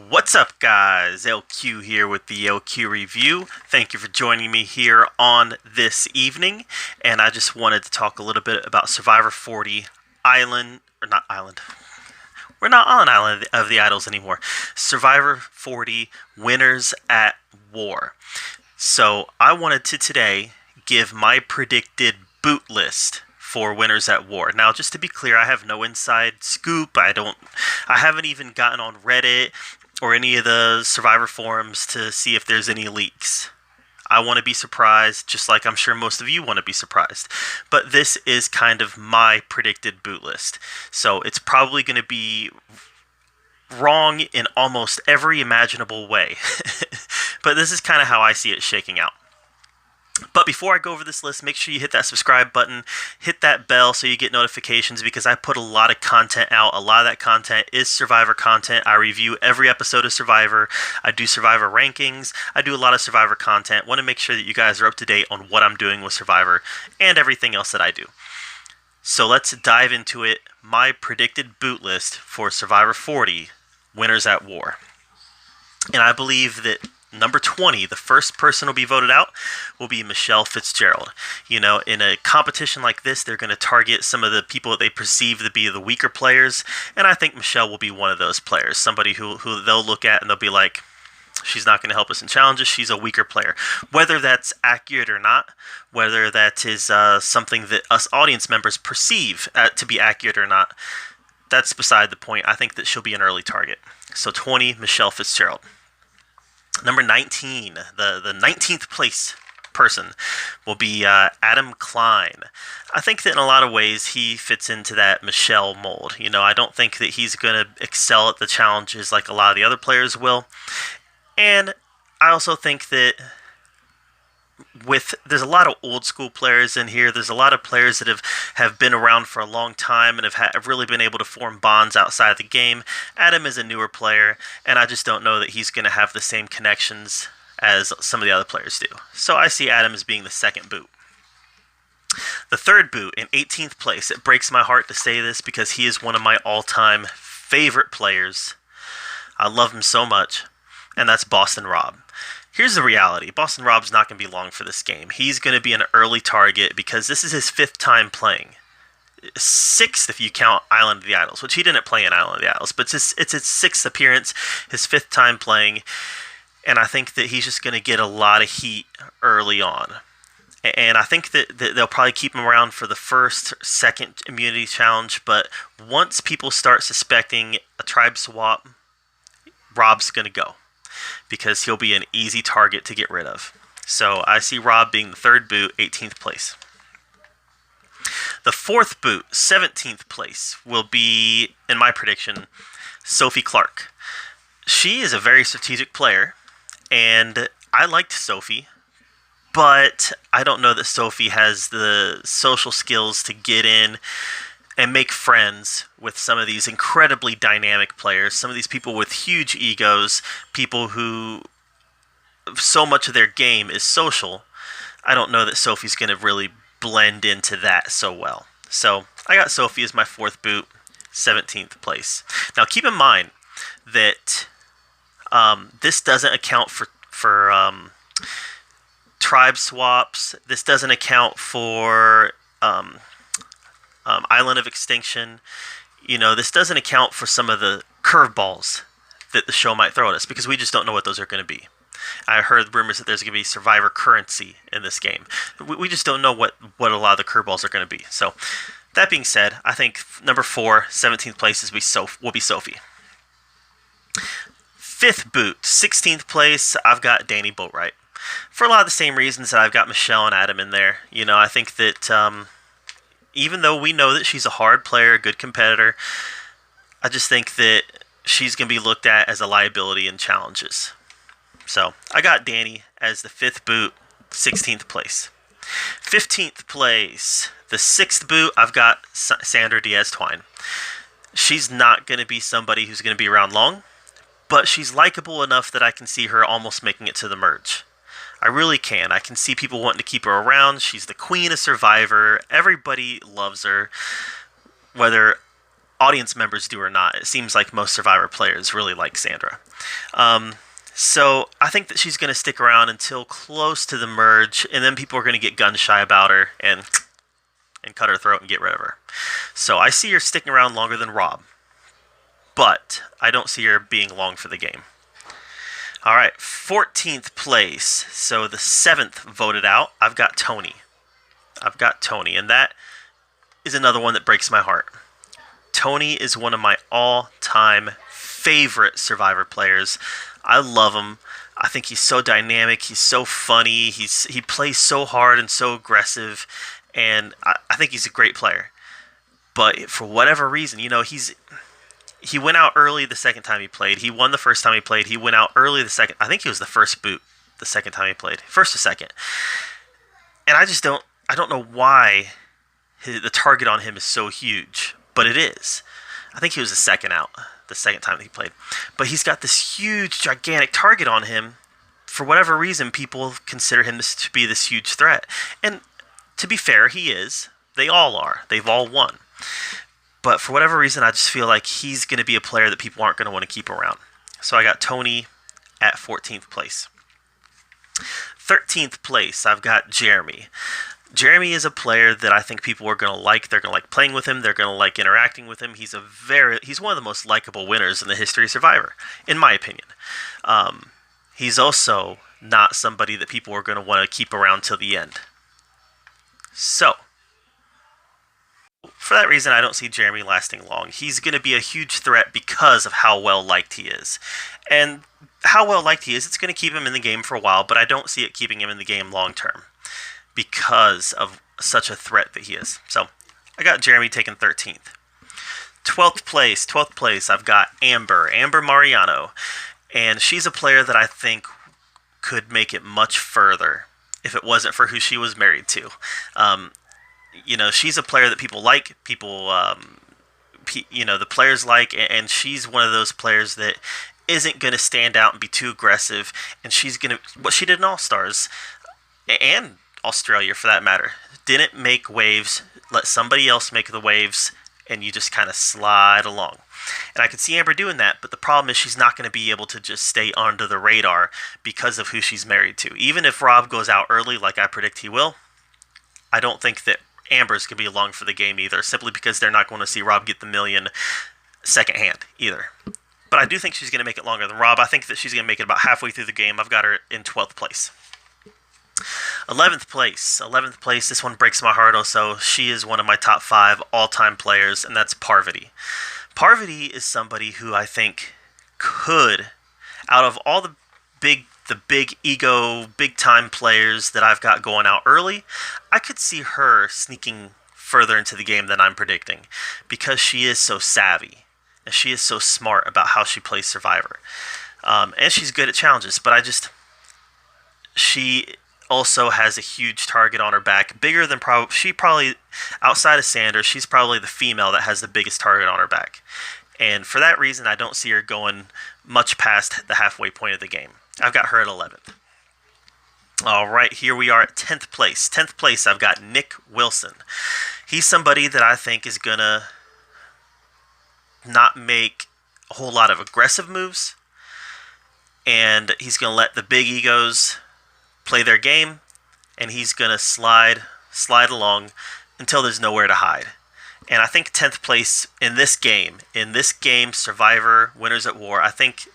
What's up, guys? LQ here with the LQ review. Thank you for joining me here on this evening. And I just wanted to talk a little bit about Survivor 40 Island, or not Island. We're not on Island of the Idols anymore. Survivor 40 Winners at War. So I wanted to today give my predicted boot list for Winners at War. Now, just to be clear, I have no inside scoop. I haven't even gotten on Reddit or any of the Survivor forums to see if there's any leaks. I want to be surprised, just like I'm sure most of you want to be surprised. But this is kind of my predicted boot list. So it's probably going to be wrong in almost every imaginable way. But this is kind of how I see it shaking out. But before I go over this list, make sure you hit that subscribe button, hit that bell so you get notifications, because I put a lot of content out. A lot of that content is Survivor content. I review every episode of Survivor. I do Survivor rankings. I do a lot of Survivor content. Want to make sure that you guys are up to date on what I'm doing with Survivor and everything else that I do. So let's dive into it. My predicted boot list for Survivor 40, Winners at War. And I believe that number 20, the first person will be voted out, will be Michelle Fitzgerald. You know, in a competition like this, they're going to target some of the people that they perceive to be the weaker players, and I think Michelle will be one of those players. Somebody who they'll look at and they'll be like, she's not going to help us in challenges, she's a weaker player. Whether that's accurate or not, whether that is something that us audience members perceive to be accurate or not, that's beside the point. I think that she'll be an early target. So 20, Michelle Fitzgerald. Number 19, the 19th place person will be Adam Klein. I think that in a lot of ways he fits into that Michelle mold. You know, I don't think that he's going to excel at the challenges like a lot of the other players will. And I also think that there's a lot of old school players in here. There's a lot of players that have been around for a long time and have really been able to form bonds outside of the game. Adam is a newer player, and I just don't know that he's going to have the same connections as some of the other players do. So I see Adam as being the second boot. The third boot, in 18th place. It breaks my heart to say this because he is one of my all-time favorite players. I love him so much, and that's Boston Rob. Here's the reality. Boston Rob's not going to be long for this game. He's going to be an early target because this is his 5th time playing. 6th if you count Island of the Idols, which he didn't play in Island of the Idols, but it's his 6th appearance, his 5th time playing, and I think that he's just going to get a lot of heat early on. And I think that they'll probably keep him around for the first, second immunity challenge, but once people start suspecting a tribe swap, Rob's going to go, because he'll be an easy target to get rid of. So I see Rob being the third boot, 18th place. The fourth boot, 17th place, will be, in my prediction, Sophie Clark. She is a very strategic player, and I liked Sophie, but I don't know that Sophie has the social skills to get in and make friends with some of these incredibly dynamic players, some of these people with huge egos, people who so much of their game is social. I don't know that Sophie's going to really blend into that so well. So I got Sophie as my fourth boot, 17th place. Now keep in mind that this doesn't account for tribe swaps. This doesn't account for Island of Extinction. You know, this doesn't account for some of the curveballs that the show might throw at us, because we just don't know what those are going to be. I heard rumors that there's going to be Survivor currency in this game. We just don't know what a lot of the curveballs are going to be. So, that being said, I think number 4, 17th place will be Sophie. 5th boot, 16th place, I've got Danny Boatwright. For a lot of the same reasons that I've got Michelle and Adam in there. You know, I think that even though we know that she's a hard player, a good competitor, I just think that she's going to be looked at as a liability in challenges. So I got Danny as the 5th boot, 16th place. 15th place, the 6th boot, I've got Sandra DiazTwine. She's not going to be somebody who's going to be around long, but she's likable enough that I can see her almost making it to the merge. I really can. I can see people wanting to keep her around. She's the queen of Survivor. Everybody loves her. Whether audience members do or not. It seems like most Survivor players really like Sandra. So I think that she's going to stick around until close to the merge, and then people are going to get gun shy about her and cut her throat and get rid of her. So I see her sticking around longer than Rob, but I don't see her being long for the game. All right, 14th place. So the 7th voted out. I've got Tony, and that is another one that breaks my heart. Tony is one of my all-time favorite Survivor players. I love him. I think he's so dynamic. He's so funny. He plays so hard and so aggressive, and I think he's a great player. But for whatever reason, he went out early the second time he played. He won the first time he played. He went out early the second. I think he was the first boot the second time he played. First or second. And I don't know why the target on him is so huge, but it is. I think he was the second out the second time that he played. But he's got this huge, gigantic target on him. For whatever reason, people consider him to be this huge threat. And to be fair, he is. They all are. They've all won. But for whatever reason, I just feel like he's going to be a player that people aren't going to want to keep around. So I got Tony at 14th place. 13th place, I've got Jeremy. Jeremy is a player that I think people are going to like. They're going to like playing with him. They're going to like interacting with him. He's one of the most likable winners in the history of Survivor, in my opinion. He's also not somebody that people are going to want to keep around till the end. So, for that reason, I don't see Jeremy lasting long. He's going to be a huge threat because of how well liked he is. And how well liked he is, it's going to keep him in the game for a while, but I don't see it keeping him in the game long term because of such a threat that he is. So, I got Jeremy taking 13th. 12th place, I've got Amber Mariano. And she's a player that I think could make it much further if it wasn't for who she was married to. She's a player that people like, the players like, and she's one of those players that isn't going to stand out and be too aggressive, and she's going to, what she did in All-Stars, and Australia for that matter, didn't make waves, let somebody else make the waves, and you just kind of slide along. And I could see Amber doing that, but the problem is she's not going to be able to just stay under the radar because of who she's married to. Even if Rob goes out early, like I predict he will, I don't think that Amber's going to be along for the game either, simply because they're not going to see Rob get the $1 million secondhand either. But I do think she's going to make it longer than Rob. I think that she's going to make it about halfway through the game. I've got her in 12th place. 11th place, this one breaks my heart also. She is one of my top 5 all-time players, and that's Parvati. Parvati is somebody who I think could, out of all the big ego, big-time players that I've got going out early, I could see her sneaking further into the game than I'm predicting because she is so savvy and she is so smart about how she plays Survivor. And she's good at challenges, but she also has a huge target on her back, bigger than she probably, outside of Sandra, she's probably the female that has the biggest target on her back. And for that reason, I don't see her going much past the halfway point of the game. I've got her at 11th. All right, here we are at 10th place. 10th place, I've got Nick Wilson. He's somebody that I think is going to not make a whole lot of aggressive moves, and he's going to let the big egos play their game, and he's going to slide along until there's nowhere to hide. And I think 10th place in this game, Survivor, Winners at War, I think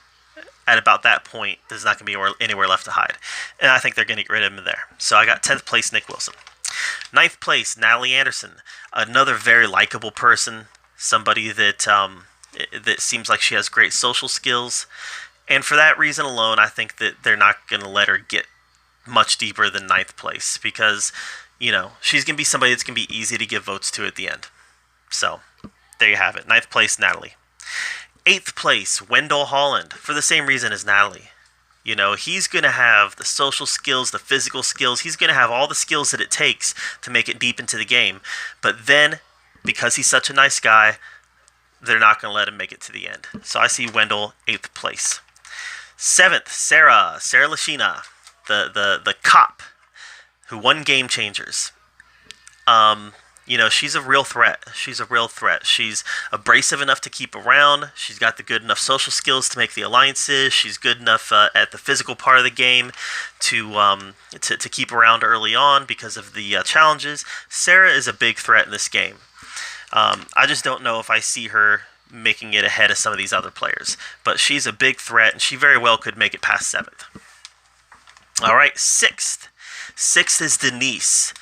at about that point, there's not going to be anywhere left to hide. And I think they're going to get rid of him there. So I got 10th place, Nick Wilson. 9th place, Natalie Anderson. Another very likable person. Somebody that seems like she has great social skills. And for that reason alone, I think that they're not going to let her get much deeper than 9th place. Because, she's going to be somebody that's going to be easy to give votes to at the end. So, there you have it. 9th place, Natalie. 8th place, Wendell Holland, for the same reason as Natalie. He's going to have the social skills, the physical skills. He's going to have all the skills that it takes to make it deep into the game. But then, because he's such a nice guy, they're not going to let him make it to the end. So I see Wendell 8th place. 7th, Sarah Lykkena, the cop who won Game Changers. She's a real threat. She's a real threat. She's abrasive enough to keep around. She's got the good enough social skills to make the alliances. She's good enough at the physical part of the game to keep around early on because of the challenges. Sarah is a big threat in this game. I just don't know if I see her making it ahead of some of these other players. But she's a big threat, and she very well could make it past 7th. All right, 6th. 6th is Denise.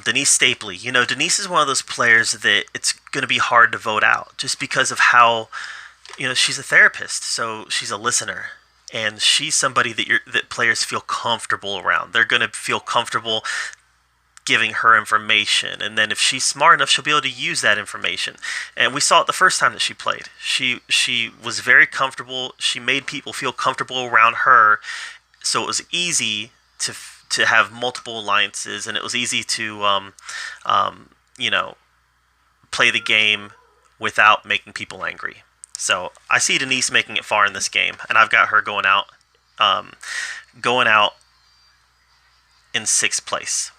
Denise Tapley. Denise is one of those players that it's going to be hard to vote out just because of how, she's a therapist, so she's a listener. And she's somebody that players feel comfortable around. They're going to feel comfortable giving her information, and then if she's smart enough, she'll be able to use that information. And we saw it the first time that she played. She was very comfortable. She made people feel comfortable around her, so it was easy to have multiple alliances, and it was easy to play the game without making people angry. So I see Denise making it far in this game, and I've got her going out in 6th place.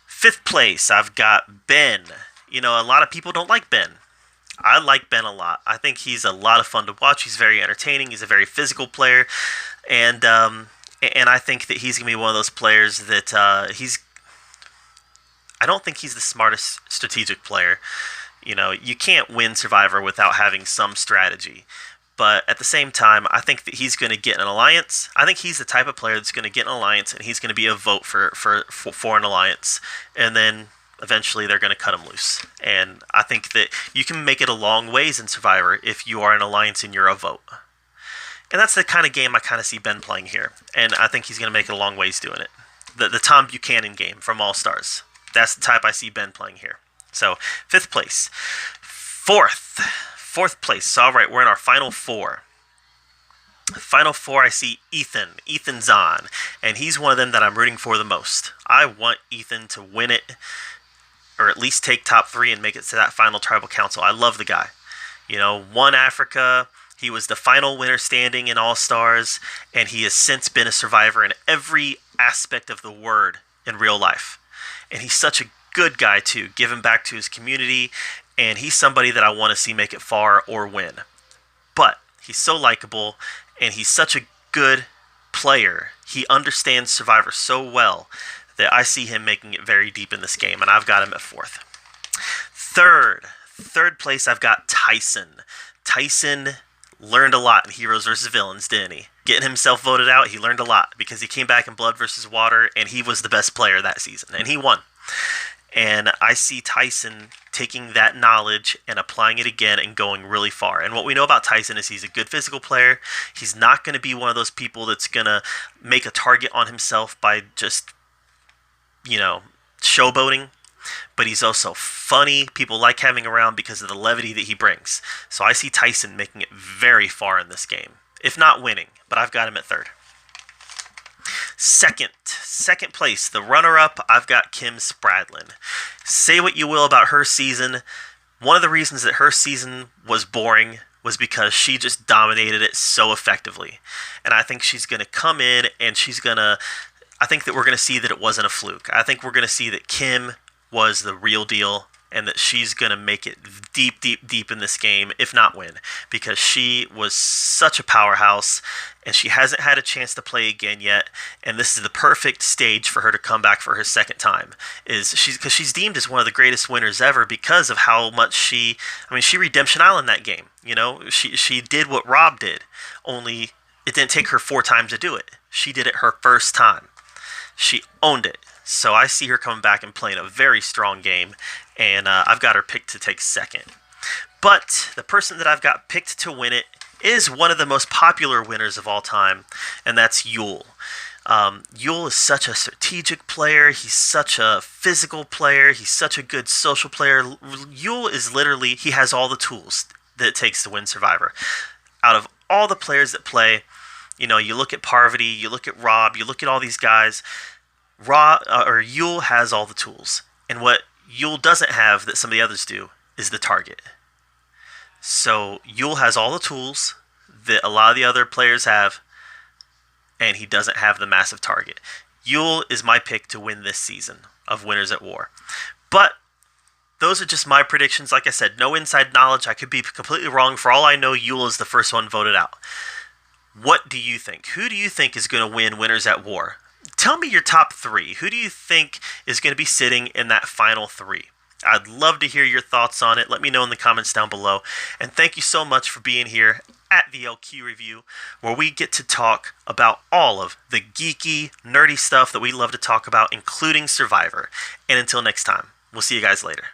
5th place, I've got Ben. A lot of people don't like Ben. I like Ben a lot. I think he's a lot of fun to watch. He's very entertaining. He's a very physical player. And I think that he's going to be one of those players that I don't think he's the smartest strategic player. You can't win Survivor without having some strategy. But at the same time, I think that he's going to get an alliance. I think he's the type of player that's going to get an alliance, and he's going to be a vote for an alliance. And then eventually they're going to cut him loose. And I think that you can make it a long ways in Survivor if you are an alliance and you're a vote. And that's the kind of game I kind of see Ben playing here. And I think he's going to make it a long ways doing it. The Tom Buchanan game from All Stars. That's the type I see Ben playing here. So, 5th place. 4th place. All right, we're in our final 4. Final 4, I see Ethan Zohn. And he's one of them that I'm rooting for the most. I want Ethan to win it, or at least take top 3 and make it to that final tribal council. I love the guy. Won Africa. He was the final winner standing in All Stars, and he has since been a survivor in every aspect of the word in real life. And he's such a good guy, too, giving back to his community, and he's somebody that I want to see make it far or win. But he's so likable, and he's such a good player. He understands Survivor so well that I see him making it very deep in this game, and I've got him at 4th. 3rd place, I've got Tyson. Tyson learned a lot in Heroes vs. Villains, didn't he? Getting himself voted out, he learned a lot because he came back in Blood vs. Water, and he was the best player that season, and he won. And I see Tyson taking that knowledge and applying it again and going really far. And what we know about Tyson is he's a good physical player. He's not going to be one of those people that's going to make a target on himself by just, showboating. But he's also funny. People like having around because of the levity that he brings. So I see Tyson making it very far in this game. If not winning, but I've got him at 3rd. Second place, the runner-up, I've got Kym Spradlin. Say what you will about her season. One of the reasons that her season was boring was because she just dominated it so effectively. And I think she's going to come in and I think that we're going to see that it wasn't a fluke. I think we're going to see that Kym was the real deal, and that she's going to make it deep in this game, if not win, because she was such a powerhouse, and she hasn't had a chance to play again yet, and this is the perfect stage for her to come back for her second time, because she's deemed as one of the greatest winners ever because of how much she Redemption Island that game, she did what Rob did, only it didn't take her 4 times to do it. She did it her first time. She owned it. So I see her coming back and playing a very strong game, and I've got her picked to take 2nd. But the person that I've got picked to win it is one of the most popular winners of all time, and that's Youll. Youll is such a strategic player. He's such a physical player. He's such a good social player. Youll is literally, he has all the tools that it takes to win Survivor. Out of all the players that play, you look at Parvati, you look at Rob, you look at all these guys, Youll has all the tools. And what Youll doesn't have that some of the others do is the target. So Youll has all the tools that a lot of the other players have, and he doesn't have the massive target. Youll is my pick to win this season of Winners at War. But those are just my predictions. Like I said, no inside knowledge. I could be completely wrong. For all I know, Youll is the first one voted out. What do you think? Who do you think is going to win Winners at War? Tell me your top three. Who do you think is going to be sitting in that final three? I'd love to hear your thoughts on it. Let me know in the comments down below. And thank you so much for being here at the LQ Review, where we get to talk about all of the geeky, nerdy stuff that we love to talk about, including Survivor. And until next time, we'll see you guys later.